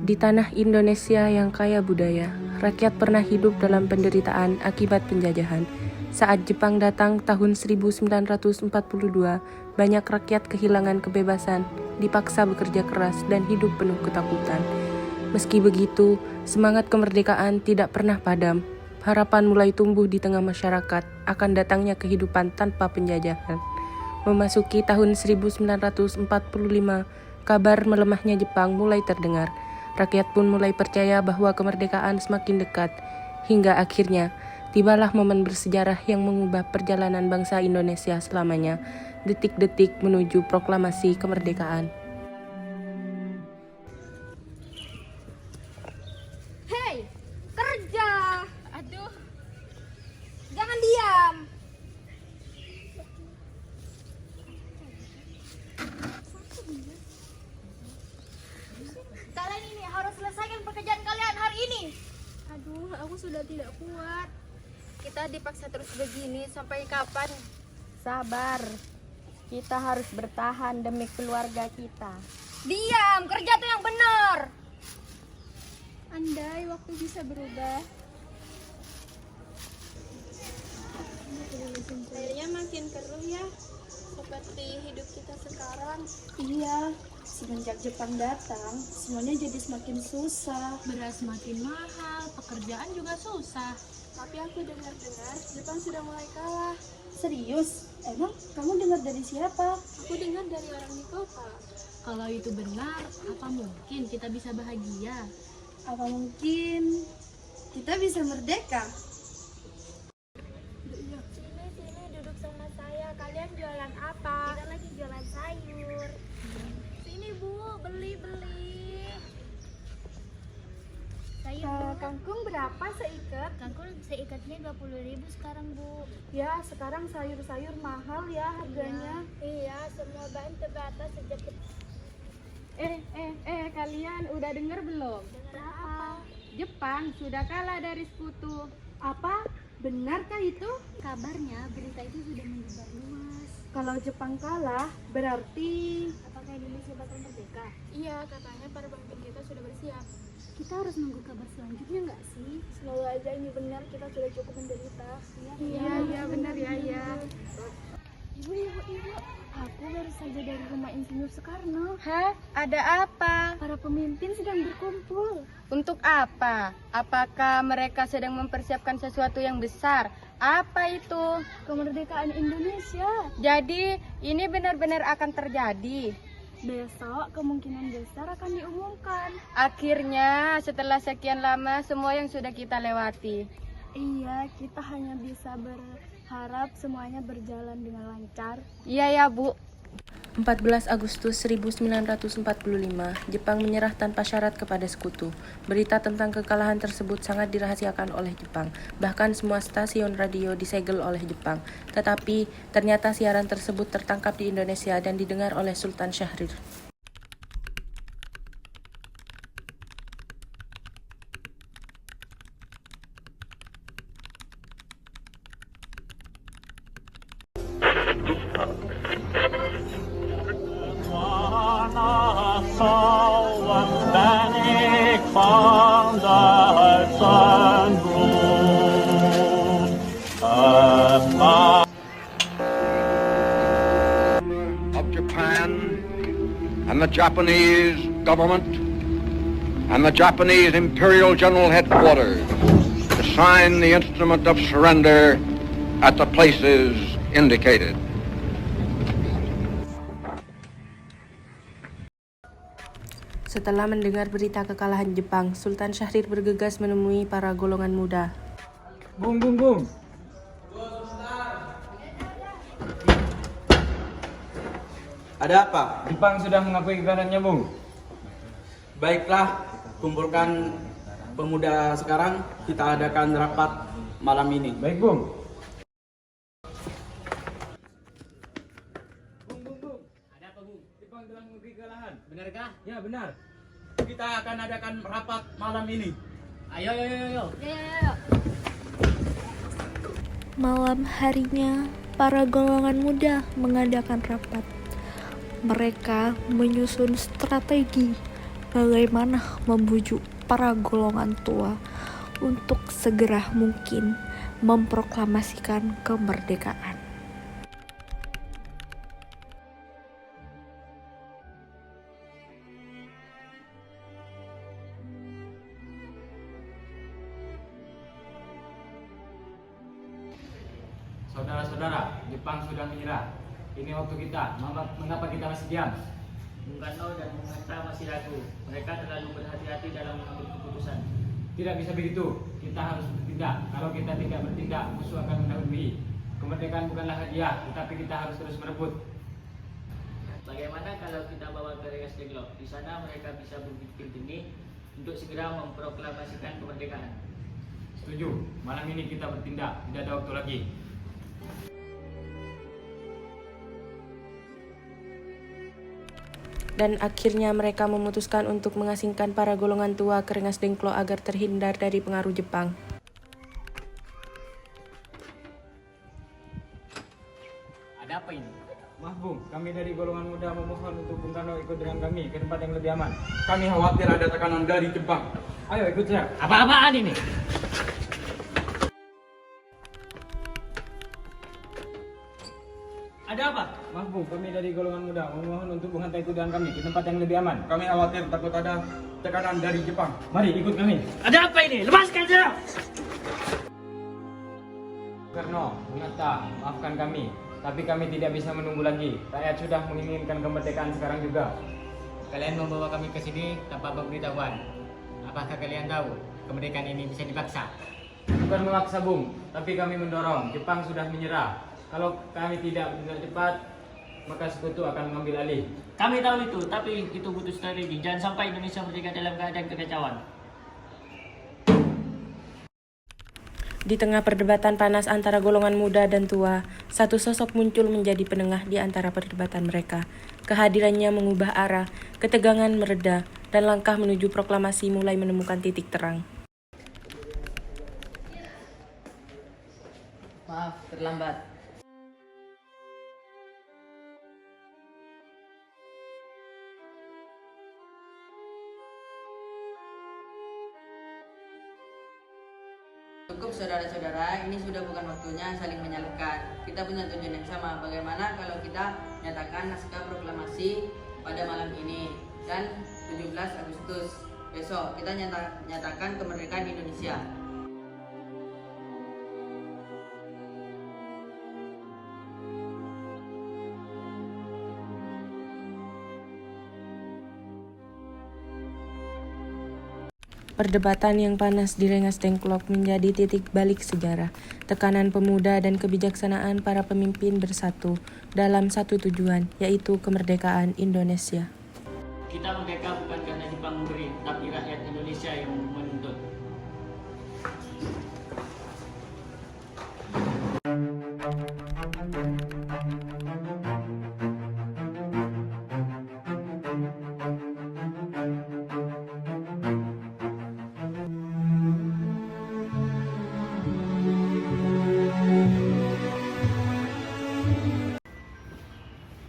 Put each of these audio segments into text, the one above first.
Di tanah Indonesia yang kaya budaya, rakyat pernah hidup dalam penderitaan akibat penjajahan. Saat Jepang datang tahun 1942, banyak rakyat kehilangan kebebasan, dipaksa bekerja keras dan hidup penuh ketakutan. Meski begitu, semangat kemerdekaan tidak pernah padam. Harapan mulai tumbuh di tengah masyarakat akan datangnya kehidupan tanpa penjajahan. Memasuki tahun 1945, kabar melemahnya Jepang mulai terdengar. Rakyat pun mulai percaya bahwa kemerdekaan semakin dekat, hingga akhirnya tibalah momen bersejarah yang mengubah perjalanan bangsa Indonesia selamanya, detik-detik menuju proklamasi kemerdekaan. Hei, kerja! Aduh, jangan diam. Kalian ini harus selesaikan pekerjaan kalian hari ini. Aduh, aku sudah tidak kuat. Kita dipaksa terus begini sampai kapan? Sabar, kita harus bertahan demi keluarga kita. Diam, kerja tuh yang benar. Andai waktu bisa berubah. Airnya makin keruh ya, seperti hidup kita sekarang. Iya, semenjak Jepang datang, semuanya jadi semakin susah. Beras makin mahal, pekerjaan juga susah. Tapi aku dengar-dengar Jepang sudah mulai kalah. Serius? Emang kamu dengar dari siapa? Aku dengar dari orang di kota. Kalau itu benar, apa mungkin kita bisa bahagia? Apa mungkin kita bisa merdeka? Sini duduk sama saya. Kalian jualan apa? Kita lagi jualan sayur. Sini Bu, beli. Sayur kangkung berapa seikat? Kangkung seikatnya 20.000 sekarang Bu. Ya, sekarang sayur-sayur mahal ya harganya. Iya, semua bahan terbatas sejak Kalian udah dengar belum? dengar apa? Jepang sudah kalah dari sekutu. Apa? Benarkah itu? Kabarnya berita itu sudah menyebar luas. Kalau Jepang kalah, berarti Apakah Indonesia bakal merdeka? Iya, katanya para pemimpin kita sudah bersiap. Kita harus nunggu kabar selanjutnya nggak sih? Semoga aja ini benar, kita sudah cukup menderita. Iya benar ya. Ibu, aku baru saja dari rumah Insinyur Soekarno. Hah? Ada apa? Para pemimpin sedang berkumpul. Untuk apa? Apakah mereka sedang mempersiapkan sesuatu yang besar? Apa itu? Kemerdekaan Indonesia. Jadi ini benar-benar akan terjadi. Besok kemungkinan besar akan diumumkan. Akhirnya setelah sekian lama semua yang sudah kita lewati. Iya, kita hanya bisa berharap semuanya berjalan dengan lancar. Iya ya Bu. 14 Agustus 1945, Jepang menyerah tanpa syarat kepada sekutu. Berita tentang kekalahan tersebut sangat dirahasiakan oleh Jepang. Bahkan semua stasiun radio disegel oleh Jepang. Tetapi ternyata siaran tersebut tertangkap di Indonesia dan didengar oleh Sultan Syahrir. Of Japan and the Japanese government and the Japanese Imperial General Headquarters to sign the instrument of surrender at the places indicated. Setelah mendengar berita kekalahan Jepang, Sultan Syahrir bergegas menemui para golongan muda. Bung. Ada apa? Jepang sudah mengakui kekalahannya, Bung. Baiklah, kumpulkan pemuda sekarang, kita adakan rapat malam ini. Baik, Bung. Bung. Ada apa, Bung? Jepang telah mengakui kekalahan. Benarkah? Ya, benar. Kita akan adakan rapat malam ini. Ayo. Malam harinya, para golongan muda mengadakan rapat. Mereka menyusun strategi bagaimana membujuk para golongan tua untuk segera mungkin memproklamasikan kemerdekaan. Saudara-saudara, Jepang sudah menyerah. Ini waktu kita. Mengapa kita masih diam? Bung Karno dan Bung Hatta masih ragu. Mereka terlalu berhati-hati dalam mengambil keputusan. Tidak bisa begitu. Kita harus bertindak. Kalau kita tidak bertindak, musuh akan mendahului. Kemerdekaan bukanlah hadiah, tetapi kita harus terus merebut. Bagaimana kalau kita bawa ke Rengas Dengklok? Di sana mereka bisa berpikir jernih untuk segera memproklamasikan kemerdekaan. Setuju. Malam ini kita bertindak. Tidak ada waktu lagi. Dan akhirnya mereka memutuskan untuk mengasingkan para golongan tua ke Rengas Dengklok agar terhindar dari pengaruh Jepang. Ada apa ini? Maaf Bung, kami dari golongan muda memohon untuk Bung Karno ikut dengan kami ke tempat yang lebih aman. Kami khawatir ada tekanan dari Jepang. Ayo ikut saya. Apa-apaan ini? Ada apa? Maaf Bung, kami dari golongan muda memohon untuk Bung Hatta ikut dengan kami ke tempat yang lebih aman. Kami khawatir takut ada tekanan dari Jepang. Mari ikut kami. Ada apa ini? Lepaskan saya! Karno, Bung Hatta, maafkan kami. Tapi kami tidak bisa menunggu lagi. Rakyat sudah menginginkan kemerdekaan sekarang juga. Kalian membawa kami ke sini tanpa pemberitahuan. Apakah kalian tahu kemerdekaan ini bisa dipaksa? Bukan memaksa Bung, tapi kami mendorong. Jepang sudah menyerah. Kalau kami tidak bertindak cepat, maka sekutu akan mengambil alih. Kami tahu itu, tapi itu butuh strategi. Jangan sampai Indonesia merdeka dalam keadaan kekacauan. Di tengah perdebatan panas antara golongan muda dan tua, satu sosok muncul menjadi penengah di antara perdebatan mereka. Kehadirannya mengubah arah, ketegangan mereda, dan langkah menuju proklamasi mulai menemukan titik terang. Maaf, terlambat. Cukup saudara-saudara, ini sudah bukan waktunya saling menyalahkan. Kita punya tujuan yang sama. Bagaimana kalau kita nyatakan naskah proklamasi pada malam ini dan 17 Agustus besok kita nyatakan kemerdekaan Indonesia. Perdebatan yang panas di Rengas Dengklok menjadi titik balik sejarah. Tekanan pemuda dan kebijaksanaan para pemimpin bersatu dalam satu tujuan, yaitu kemerdekaan Indonesia. Kita merdeka bukan karena Jepang memberi, tapi rakyat Indonesia yang menuntut.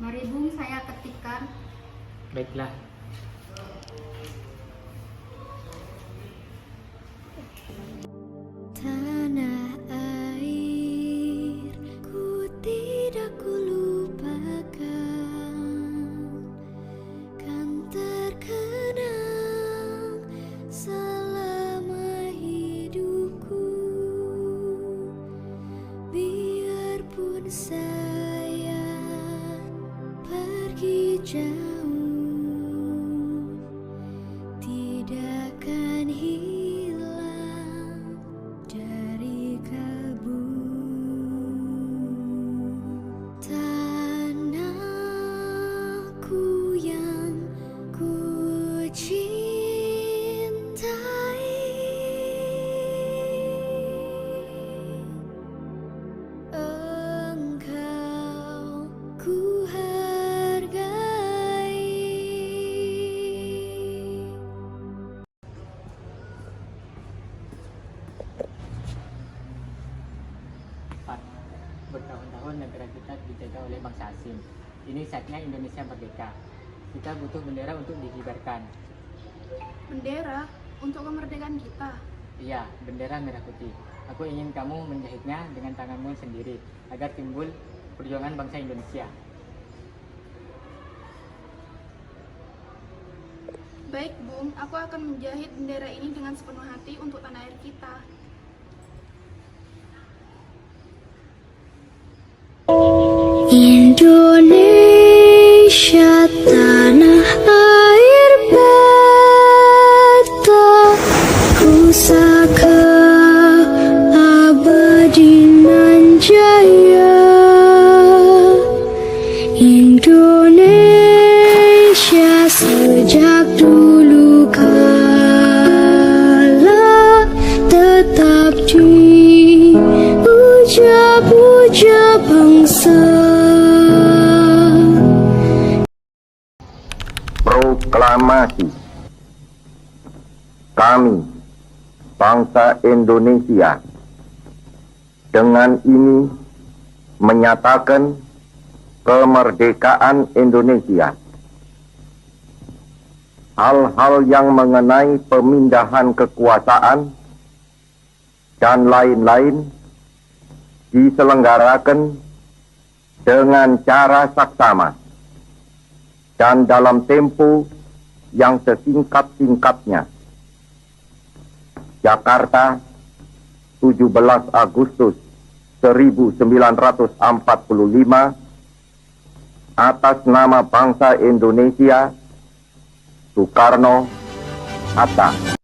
Mari Bung, saya ketikkan. Baiklah. Tanah air ku tidak kulupakan, kan terkenang selama hidupku. Biarpun saya pergi jauh, tidak akan hilang dari kalbu. Tanahku yang ku cintai, engkau ku hargai. Bertahun-tahun negara kita dijajah oleh bangsa asing. Ini saatnya Indonesia merdeka. Kita butuh bendera untuk dikibarkan. Bendera untuk kemerdekaan kita. Iya, bendera merah putih. Aku ingin kamu menjahitnya dengan tanganmu sendiri agar timbul perjuangan bangsa Indonesia. Baik, Bung. Aku akan menjahit bendera ini dengan sepenuh hati untuk tanah air kita. Indonesia tanah air beta, pusaka abadi nan jaya. Indonesia sejak dulu kala tetap dipuja-puja bangsa. Proklamasi. Kami, bangsa Indonesia, dengan ini menyatakan kemerdekaan Indonesia. Hal-hal yang mengenai pemindahan kekuasaan dan lain-lain diselenggarakan dengan cara saksama dan dalam tempo yang sesingkat-singkatnya. Jakarta, 17 Agustus 1945, atas nama bangsa Indonesia, Soekarno, Hatta.